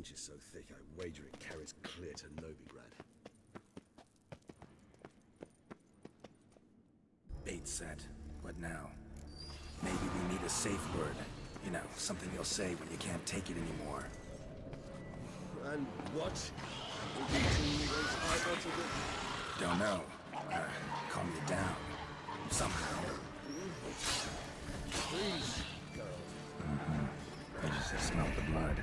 stench is so thick, I wager it carries clear to Novigrad. Bait set. What now? Maybe we need a safe word. You know, something you'll say when you can't take it anymore. And what will be to those eyeballs of it? Don't know. Calm you down. Somehow. Please, Geralt. I just smell the blood.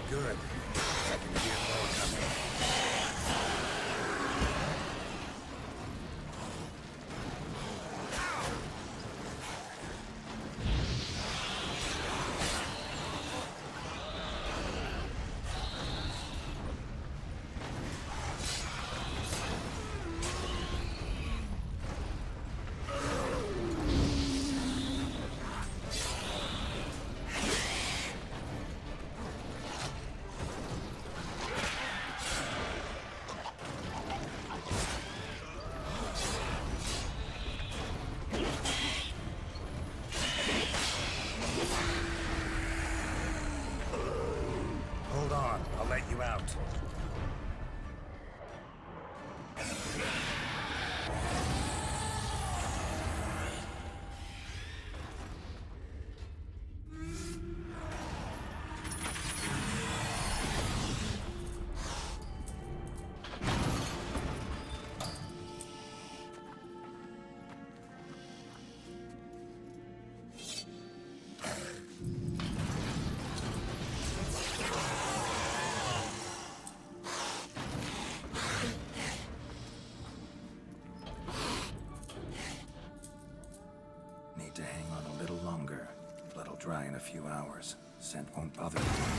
Good. I can hear more coming. Hold on, I'll let you out. Need to hang on a little longer. Blood'll dry in a few hours. Scent won't bother you anymore.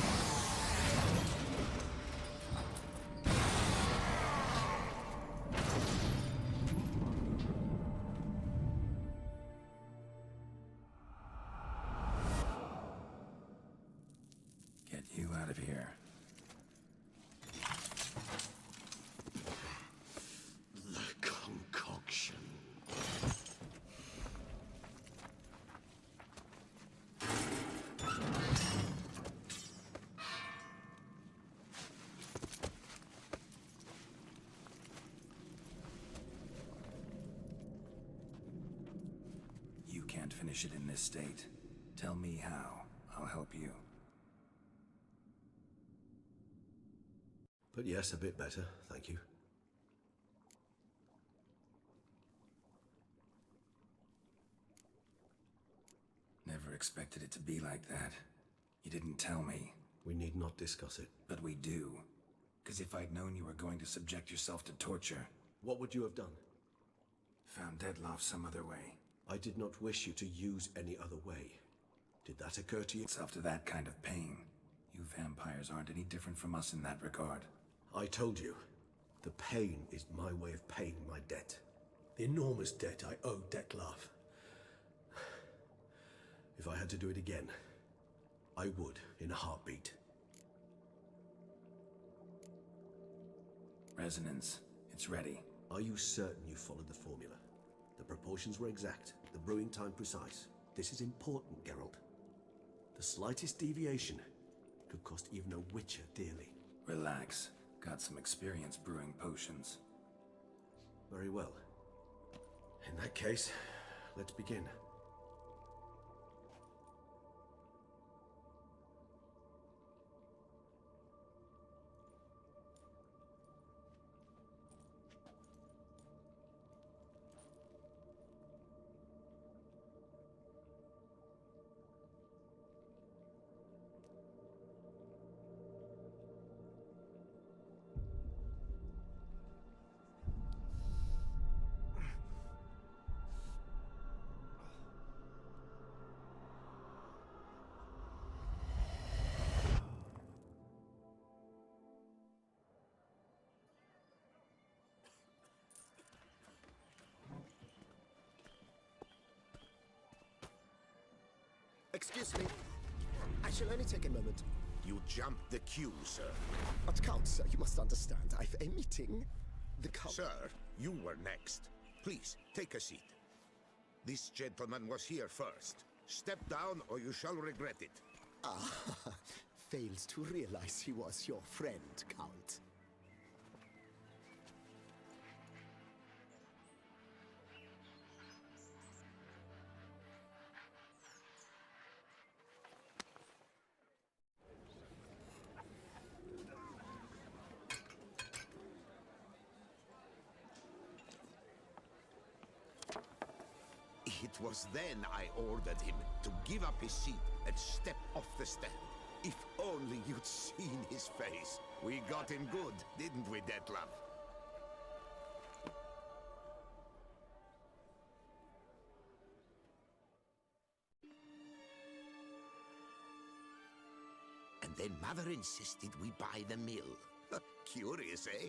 Get you out of here. The concoction. You can't finish it in this state. Tell me how. I'll help you. But yes, a bit better, thank you. Never expected it to be like that. You didn't tell me. We need not discuss it. But we do. Because if I'd known you were going to subject yourself to torture... What would you have done? Found Deadloff some other way. I did not wish you to use any other way. Did that occur to you? It's after that kind of pain. You vampires aren't any different from us in that regard. I told you, the pain is my way of paying my debt. The enormous debt I owe Dettlaff. If I had to do it again, I would in a heartbeat. Resonance. It's ready. Are you certain you followed the formula? The proportions were exact, the brewing time precise. This is important, Geralt. The slightest deviation could cost even a witcher dearly. Relax. Got some experience brewing potions. Very well. In that case, let's begin. Excuse me. I shall only take a moment. You jumped the queue, sir. But Count, sir, you must understand. I've a meeting. The Count... Sir, you were next. Please, take a seat. This gentleman was here first. Step down or you shall regret it. Ah, fails to realize he was your friend, Count. It was then I ordered him to give up his seat and step off the stand. If only you'd seen his face. We got him good, didn't we, Detlef? And then Mother insisted we buy the mill. Curious, eh?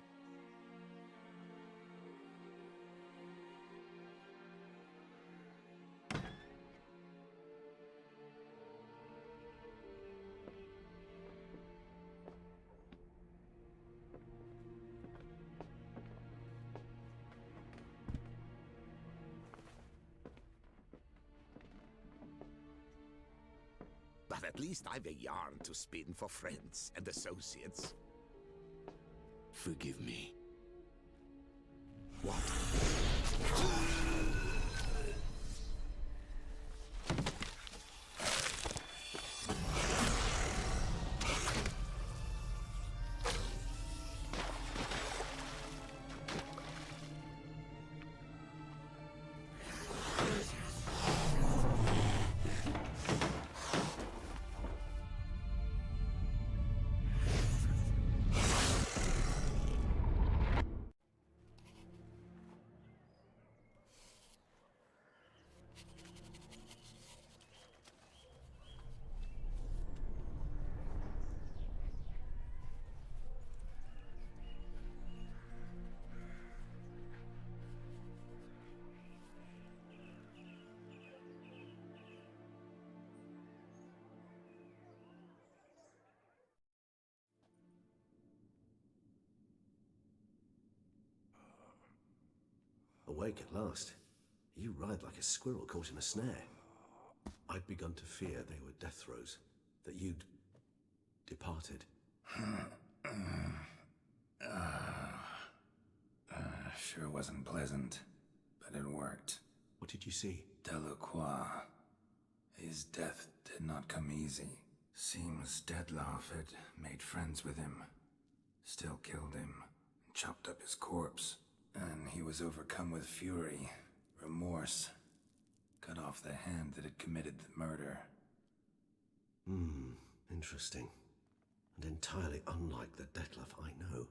But at least I've a yarn to spin for friends and associates. Forgive me. What? Awake at last. You ride like a squirrel caught in a snare. I'd begun to fear they were death throes, that you'd departed. Sure wasn't pleasant, but it worked. What did you see? Delacroix. His death did not come easy. Seems Detlef had made friends with him, still killed him, and chopped up his corpse. And he was overcome with fury, remorse, cut off the hand that had committed the murder. Interesting. And entirely unlike the Detlef I know.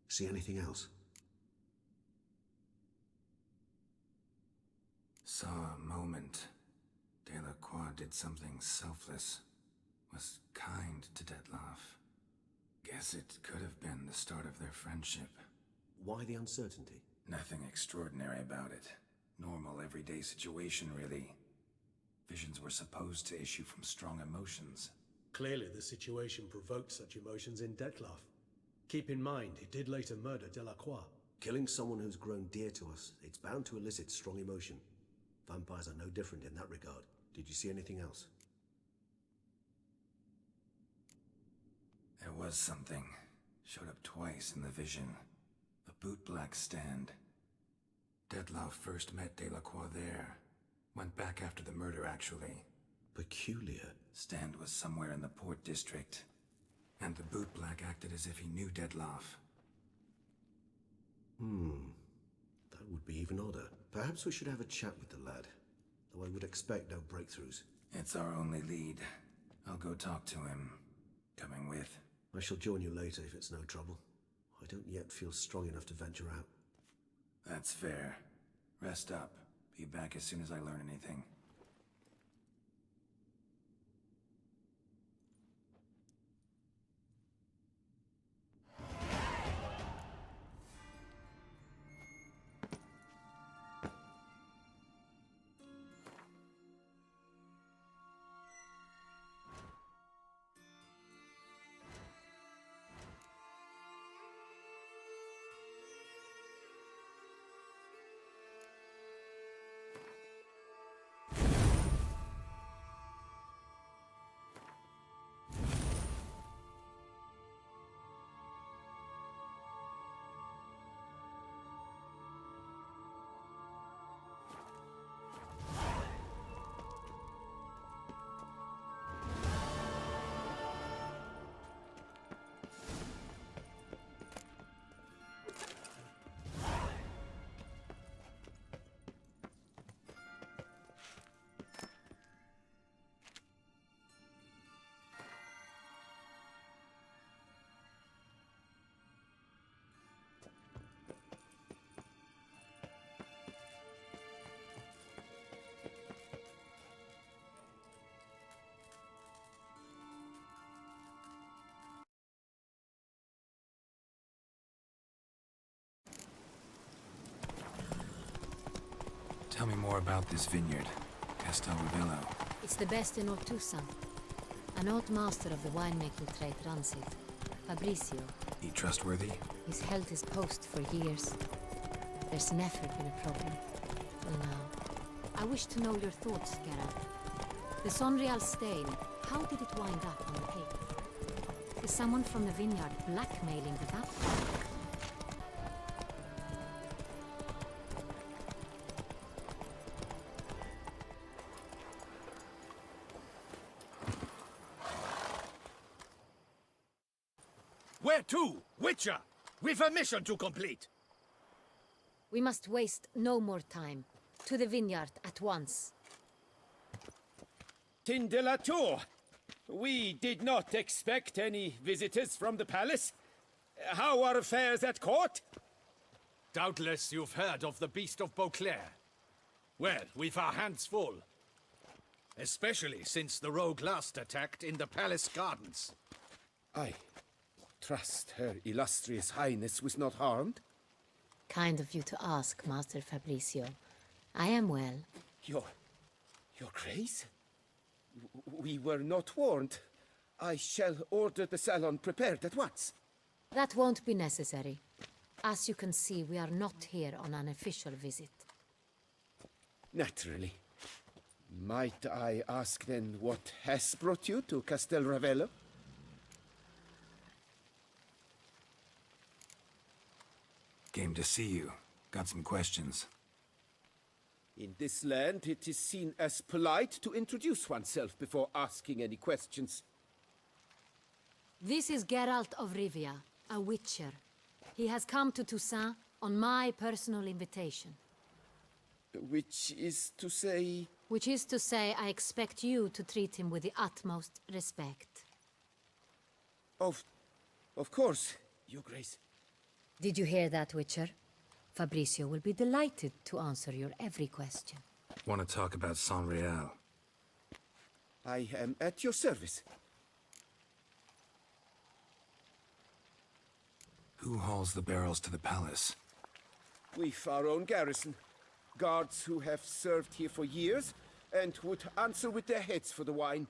See anything else? Saw a moment. Delacroix did something selfless. Was kind to Detlef. Guess it could have been the start of their friendship. Why the uncertainty? Nothing extraordinary about it. Normal, everyday situation, really. Visions were supposed to issue from strong emotions. Clearly the situation provoked such emotions in Detlef. Keep in mind, he did later murder Delacroix. Killing someone who's grown dear to us, it's bound to elicit strong emotion. Vampires are no different in that regard. Did you see anything else? There was something. Showed up twice in the vision. A bootblack stand. Detlef first met Delacroix there. Went back after the murder, actually. Peculiar. Stand was somewhere in the Port District. And the bootblack acted as if he knew Detlef. That would be even odder. Perhaps we should have a chat with the lad. Though I would expect no breakthroughs. It's our only lead. I'll go talk to him. Coming with? I shall join you later if it's no trouble. I don't yet feel strong enough to venture out. That's fair. Rest up. Be back as soon as I learn anything. more about this vineyard, Castel Ravello. It's the best in Ortusa. An old master of the winemaking trade runs it. Fabrizio. He trustworthy? He's held his post for years. There's never been a problem. Till now. I wish to know your thoughts, Geralt. The Sonreal stain, how did it wind up on the paper? Is someone from the vineyard blackmailing the vampire? Where to? Witcher! We've a mission to complete! We must waste no more time. To the vineyard at once. Tin de la Tour! We did not expect any visitors from the palace. How are affairs at court? Doubtless you've heard of the Beast of Beauclair. Well, we've our hands full. Especially since the rogue last attacked in the palace gardens. I trust Her Illustrious Highness was not harmed? Kind of you to ask, Master Fabrizio. I am well. Your Grace? We were not warned. I shall order the salon prepared at once. That won't be necessary. As you can see, we are not here on an official visit. Naturally. Might I ask then what has brought you to Castel Ravello? Came to see you. Got some questions. In this land, it is seen as polite to introduce oneself before asking any questions. This is Geralt of Rivia, a witcher. He has come to Toussaint on my personal invitation. Which is to say... Which is to say, I expect you to treat him with the utmost respect. Of course, Your Grace. Did you hear that, Witcher? Fabrizio will be delighted to answer your every question. Want to talk about Sonreal? I am at your service. Who hauls the barrels to the palace? We've our own garrison. Guards who have served here for years and would answer with their heads for the wine.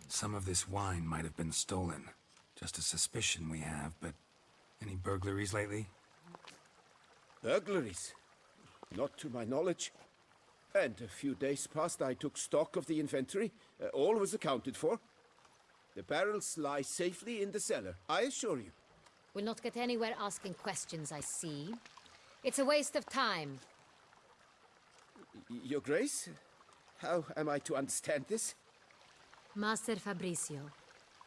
Some of this wine might have been stolen. Just a suspicion we have, but any burglaries lately? Burglaries? Not to my knowledge. And a few days past I took stock of the inventory. All was accounted for. The barrels lie safely in the cellar, I assure you. We'll not get anywhere asking questions, I see. It's a waste of time. Your Grace? How am I to understand this? Master Fabrizio,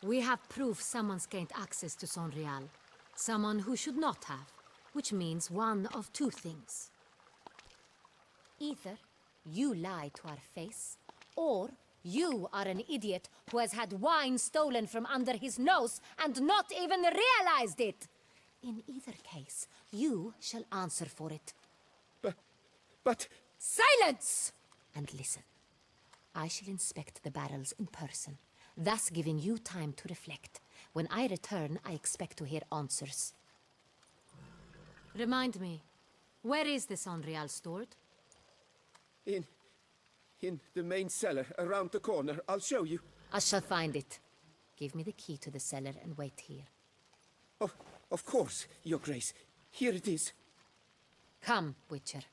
we have proof someone's gained access to Sonreal. Someone who should not have, which means one of two things. Either you lie to our face, or you are an idiot who has had wine stolen from under his nose and not even realized it. In either case, you shall answer for it. But... Silence! And listen. I shall inspect the barrels in person, thus giving you time to reflect. When I return, I expect to hear answers. Remind me, where is the Sonreal stored? In the main cellar, around the corner. I'll show you. I shall find it. Give me the key to the cellar and wait here. Of course, Your Grace. Here it is. Come, Witcher.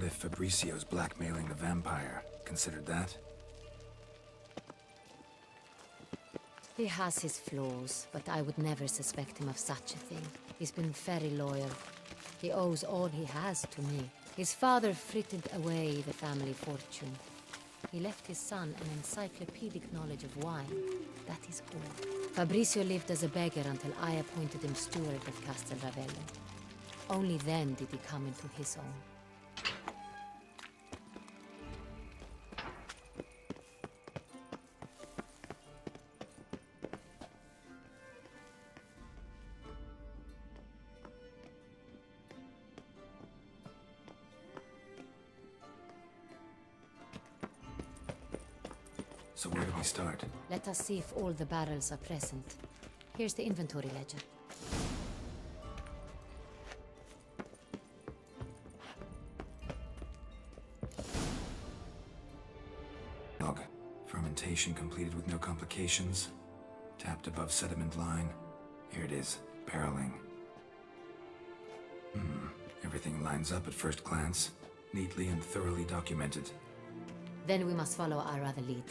What if Fabricio's blackmailing the vampire? Considered that? He has his flaws, but I would never suspect him of such a thing. He's been very loyal. He owes all he has to me. His father frittered away the family fortune. He left his son an encyclopedic knowledge of wine. That is all. Fabricio lived as a beggar until I appointed him steward of Castel Ravello. Only then did he come into his own. So where do we start? Let us see if all the barrels are present. Here's the inventory ledger. Log. Fermentation completed with no complications. Tapped above sediment line. Here it is. Barreling. Everything lines up at first glance. Neatly and thoroughly documented. Then we must follow our other lead.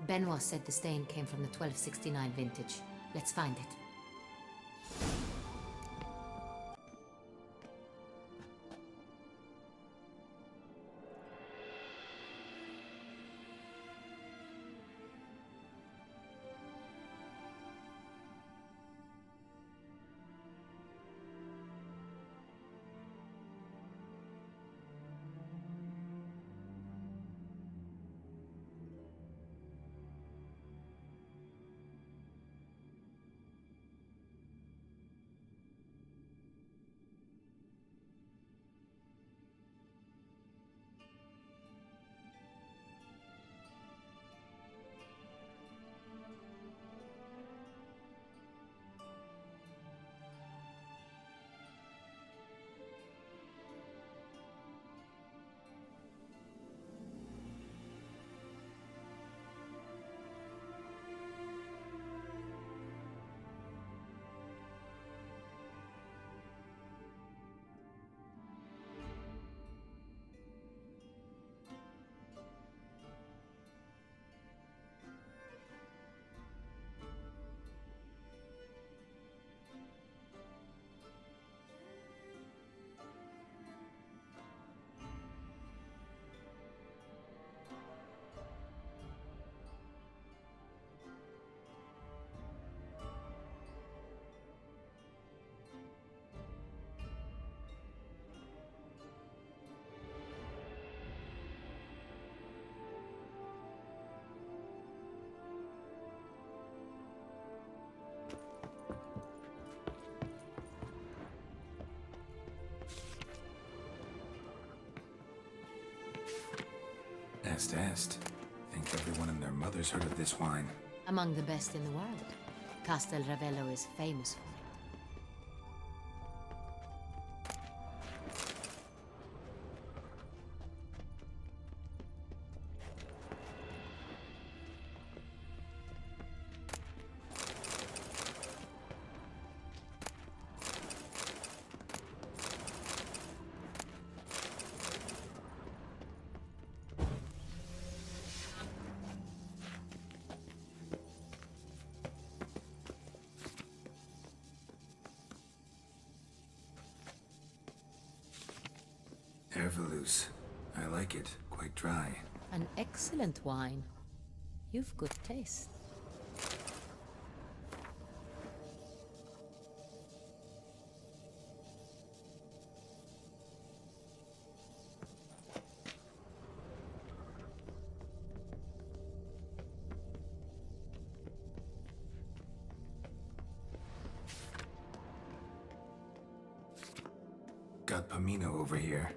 Benoit said the stain came from the 1269 vintage. Let's find it. Est. Think everyone and their mother's heard of this wine. Among the best in the world. Castel Ravello is famous for it. Hervelous. I like it. Quite dry. An excellent wine. You've good taste. got Pamino over here.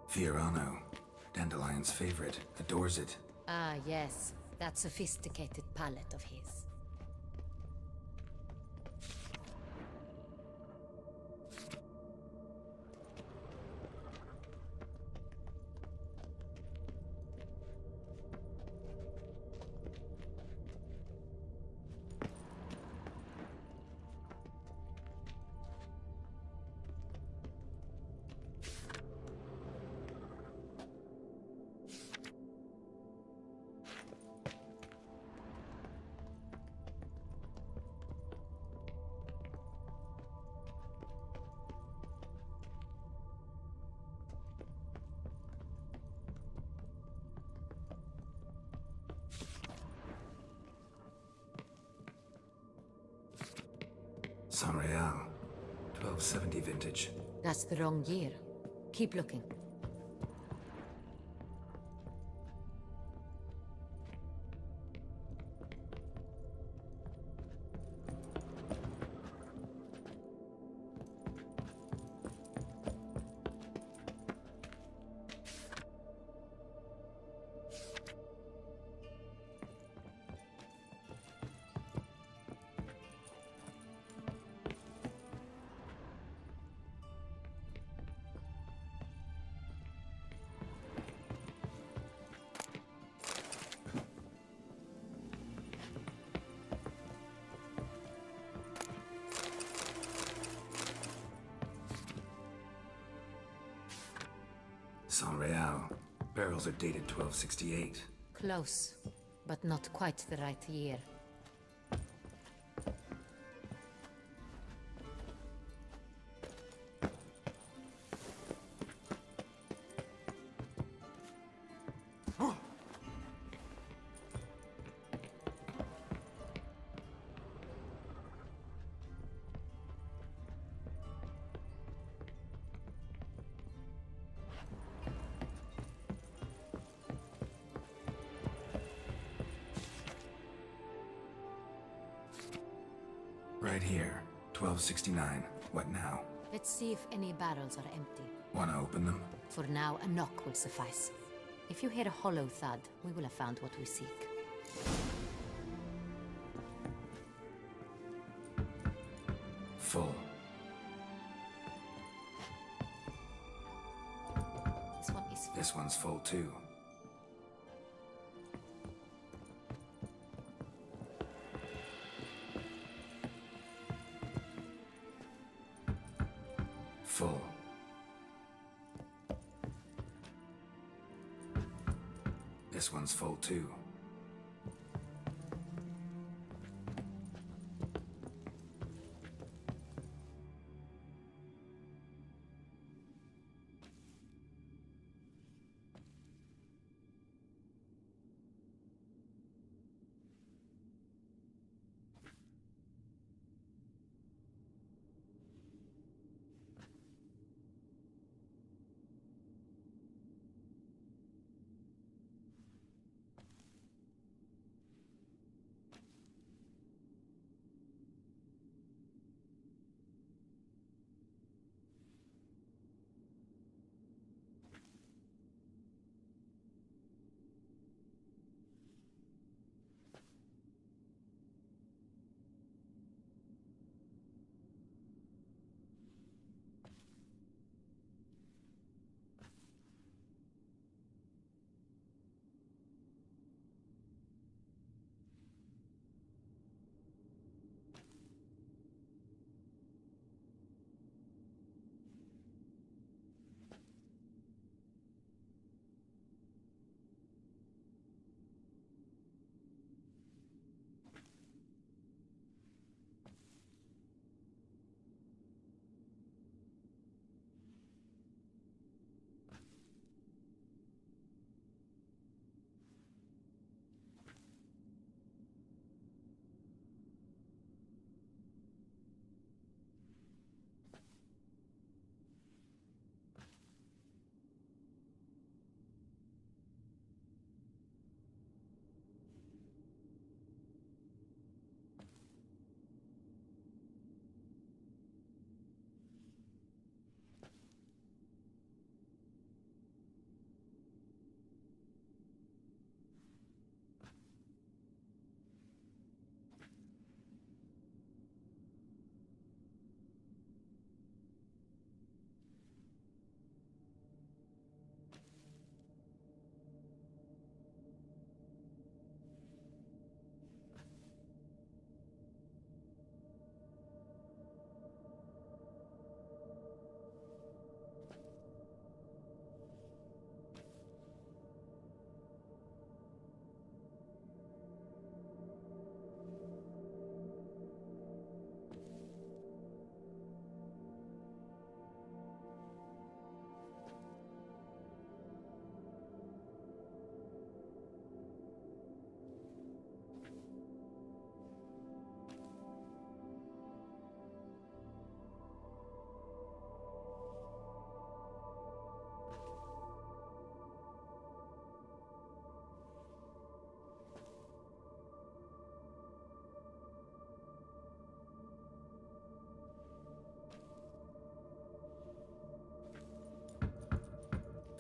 Fiorano, Dandelion's favorite, adores it. Ah, yes. That sophisticated palate of his. San Real, 1270 vintage. That's the wrong year. Keep looking. San Real. Barrels are dated 1268. Close, but not quite the right year. Right here, 1269. What now? Let's see if any barrels are empty. Wanna open them? For now, a knock will suffice. If you hear a hollow thud, we will have found what we seek. Full. This one is... This one's full too. Full. This one's full too.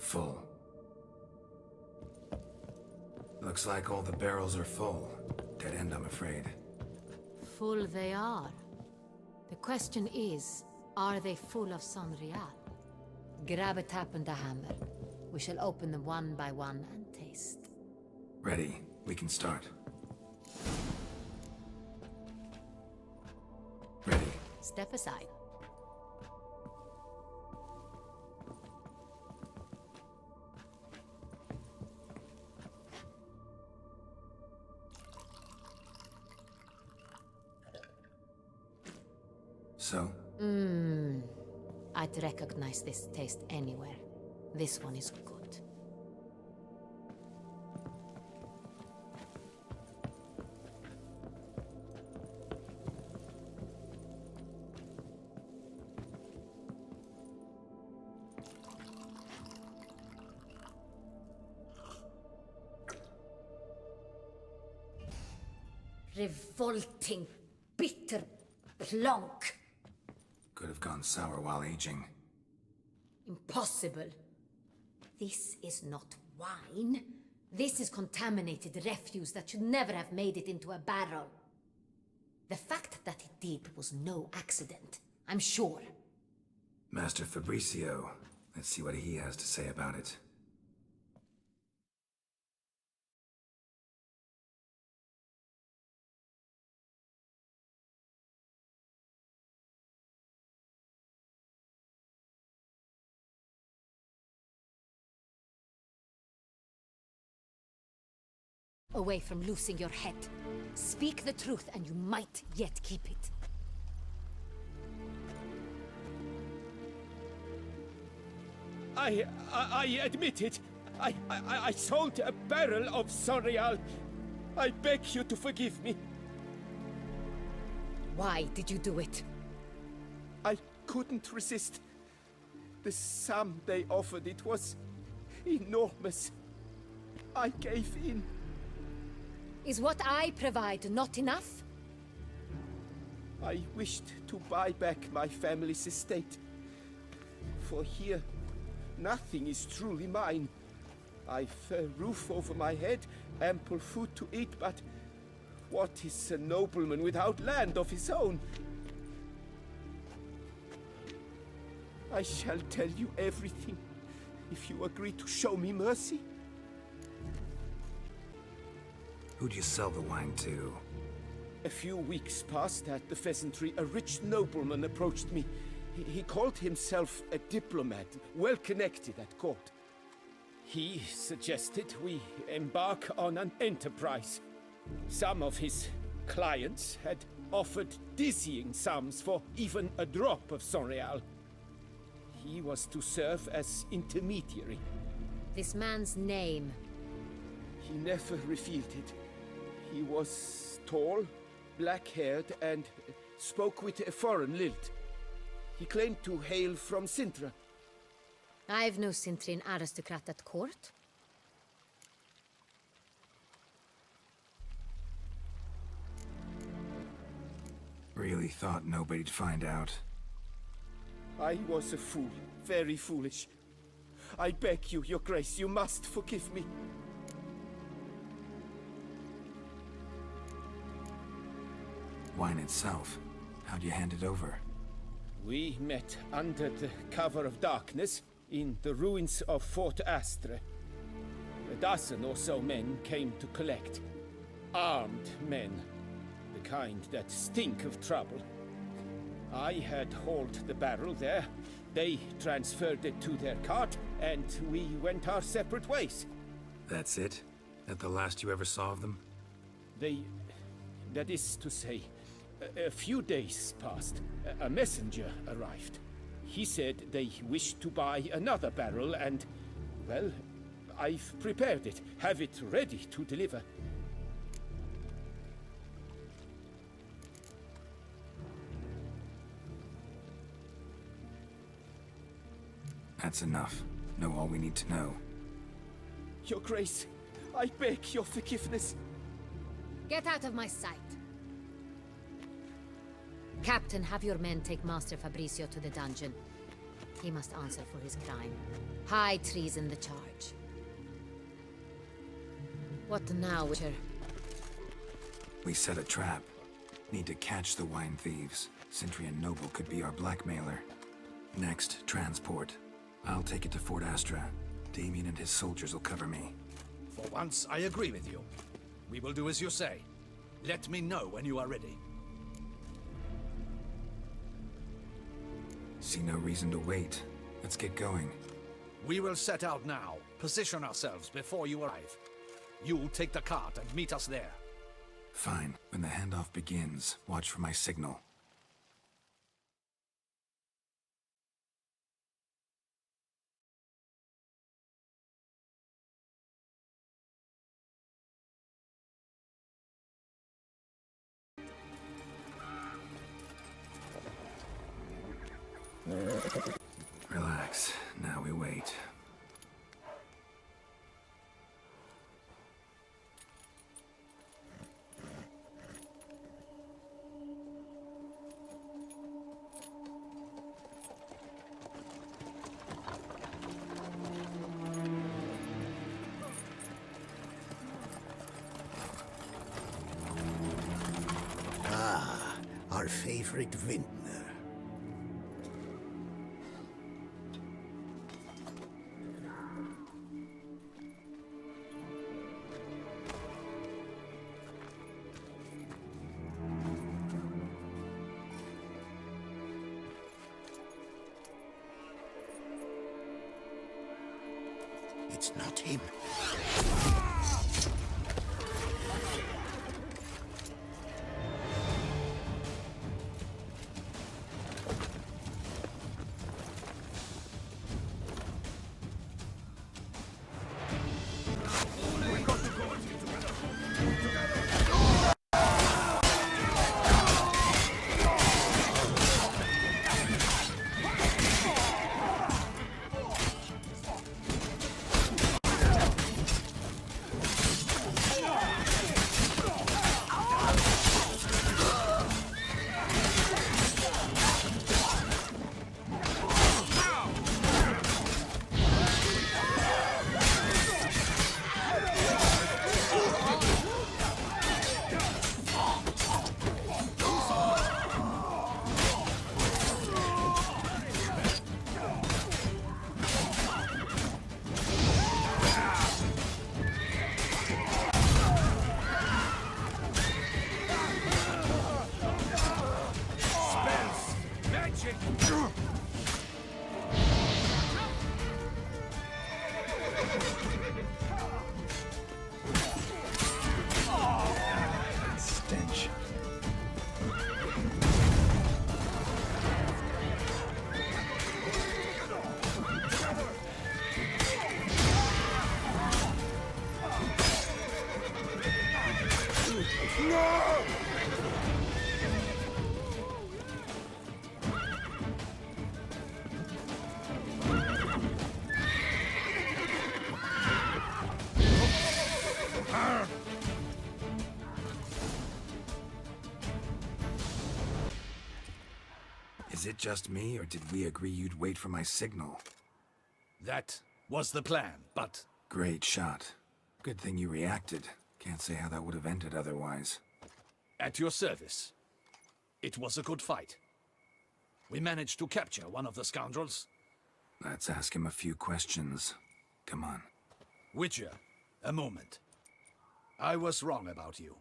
Full. Looks like all the barrels are full. Dead end, I'm afraid. Full they are. The question is, are they full of Sonreal? Grab a tap and a hammer. We shall open them one by one and taste. Ready. We can start. Ready. Step aside. So? I'd recognize this taste anywhere. This one is good. Revolting, bitter plonk. Could have gone sour while aging. Impossible. This is not wine. This is contaminated refuse that should never have made it into a barrel. The fact that it did was no accident, I'm sure. Master Fabricio. Let's see what he has to say about it. Away from losing your head. Speak the truth and you might yet keep it. I admit it. I sold a barrel of Sonreal. I beg you to forgive me. Why did you do it? I couldn't resist. The sum they offered, it was enormous. I gave in. Is what I provide not enough? I wished to buy back my family's estate. For here, nothing is truly mine. I've a roof over my head, ample food to eat, but what is a nobleman without land of his own? I shall tell you everything, if you agree to show me mercy. Who'd you sell the wine to? A few weeks past at the pheasantry, a rich nobleman approached me. He called himself a diplomat, well connected at court. He suggested we embark on an enterprise. Some of his clients had offered dizzying sums for even a drop of Sonreal. He was to serve as intermediary. This man's name. He never revealed it. He was tall, black-haired, and spoke with a foreign lilt. He claimed to hail from Sintra. I've no Sintrian aristocrat at court. Really thought nobody'd find out. I was a fool, very foolish. I beg you, Your Grace, you must forgive me. Wine itself. How'd you hand it over? We met under the cover of darkness in the ruins of Fort Astre. A dozen or so men came to collect. Armed men. The kind that stink of trouble. I had hauled the barrel there. They transferred it to their cart, and we went our separate ways. That's it? That the last you ever saw of them? That is to say, a few days passed. A messenger arrived. He said they wished to buy another barrel and, well, I've prepared it. Have it ready to deliver. That's enough. Know all we need to know. Your Grace, I beg your forgiveness. Get out of my sight. Captain, have your men take Master Fabricio to the dungeon. He must answer for his crime. High treason the charge. What now, Witcher? We set a trap. Need to catch the wine thieves. Sentry and Noble could be our blackmailer. Next, transport. I'll take it to Fort Astra. Damien and his soldiers will cover me. For once, I agree with you. We will do as you say. Let me know when you are ready. See no reason to wait. Let's get going. We will set out now. Position ourselves before you arrive. You'll take the cart and meet us there. Fine. When the handoff begins, watch for my signal. Relax. Now we wait. Our favorite vintner. It's not him. Stench. Is it just me, or did we agree you'd wait for my signal? That was the plan, but Great shot. Good thing you reacted. Can't say how that would have ended otherwise. at your service. It was a good fight. We managed to capture one of the scoundrels. Let's ask him a few questions. Come on. Witcher, a moment. I was wrong about you.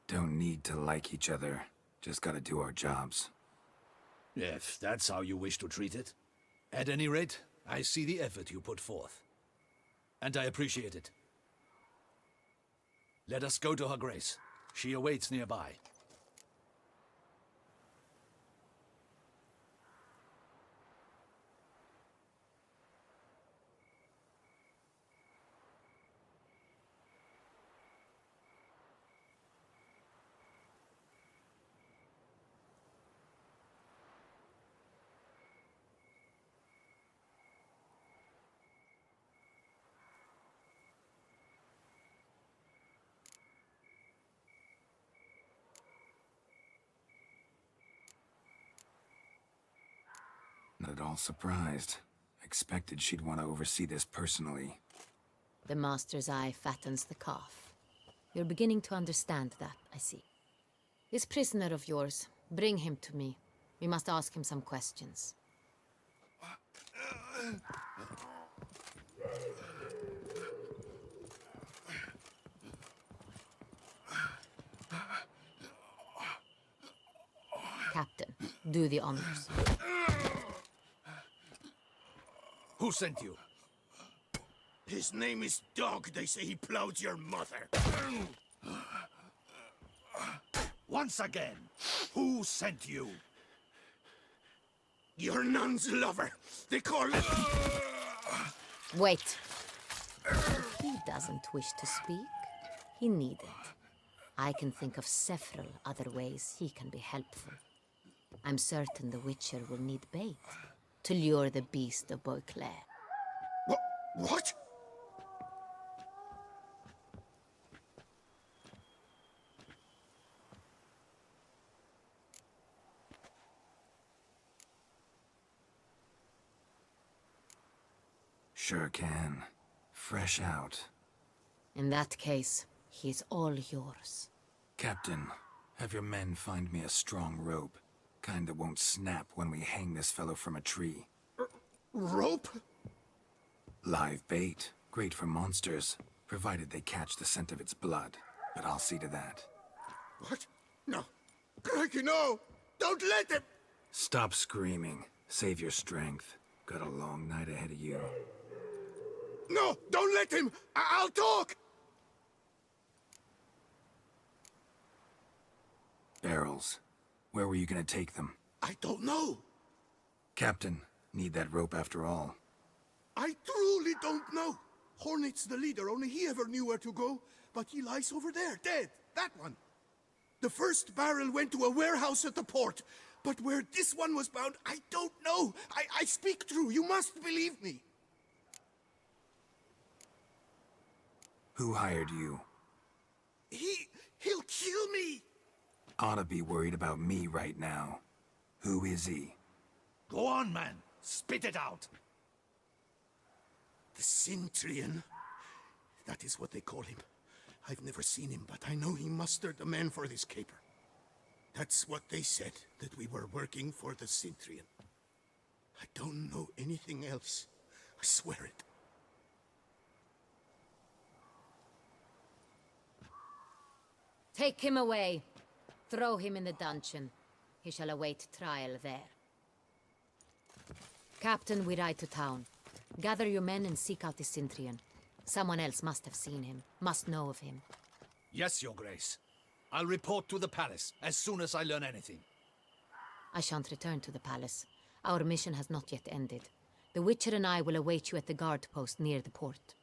Don't need to like each other. Just gotta do our jobs. If that's how you wish to treat it. At any rate, I see the effort you put forth. And I appreciate it. Let us go to her grace. She awaits nearby. at all surprised. Expected she'd want to oversee this personally. The Master's eye fattens the calf. You're beginning to understand that, I see. This prisoner of yours, bring him to me. We must ask him some questions. Captain, do the honors. Who sent you? His name is Dog. They say he plowed your mother. Once again, who sent you? Your nun's lover. They call it... Wait. If he doesn't wish to speak, he needn't. I can think of several other ways he can be helpful. I'm certain the Witcher will need bait to lure the beast of Beauclair. What? Sure can. Fresh out. In that case, he's all yours. Captain, have your men find me a strong rope. Kind that won't snap when we hang this fellow from a tree. Rope? Live bait. Great for monsters, provided they catch the scent of its blood. But I'll see to that. What? No. Crikey, no! Don't let him! Stop screaming. Save your strength. Got a long night ahead of you. No! Don't let him! I'll talk! Barrels. Where were you gonna take them? I don't know. Captain, need that rope after all. I truly don't know. Hornet's the leader, only he ever knew where to go. But he lies over there, dead. That one. The first barrel went to a warehouse at the port. But where this one was bound, I don't know. I speak true. You must believe me. Who hired you? He'll kill me. Oughta be worried about me right now. Who is he? Go on, man. Spit it out. The Cintrian. That is what they call him. I've never seen him, but I know he mustered the men for this caper. That's what they said, that we were working for the Cintrian. I don't know anything else. I swear it. Take him away. Throw him in the dungeon. He shall await trial there. Captain, we ride to town. Gather your men and seek out the Cintrian. Someone else must have seen him, must know of him. Yes, Your Grace. I'll report to the palace as soon as I learn anything. I shan't return to the palace. Our mission has not yet ended. The Witcher and I will await you at the guard post near the port.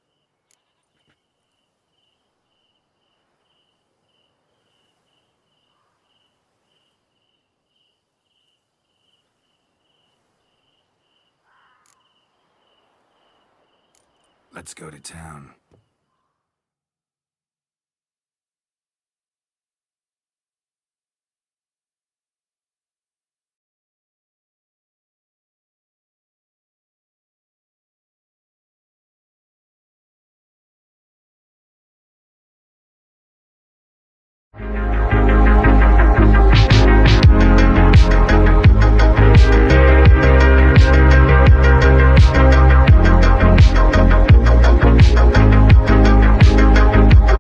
Let's go to town.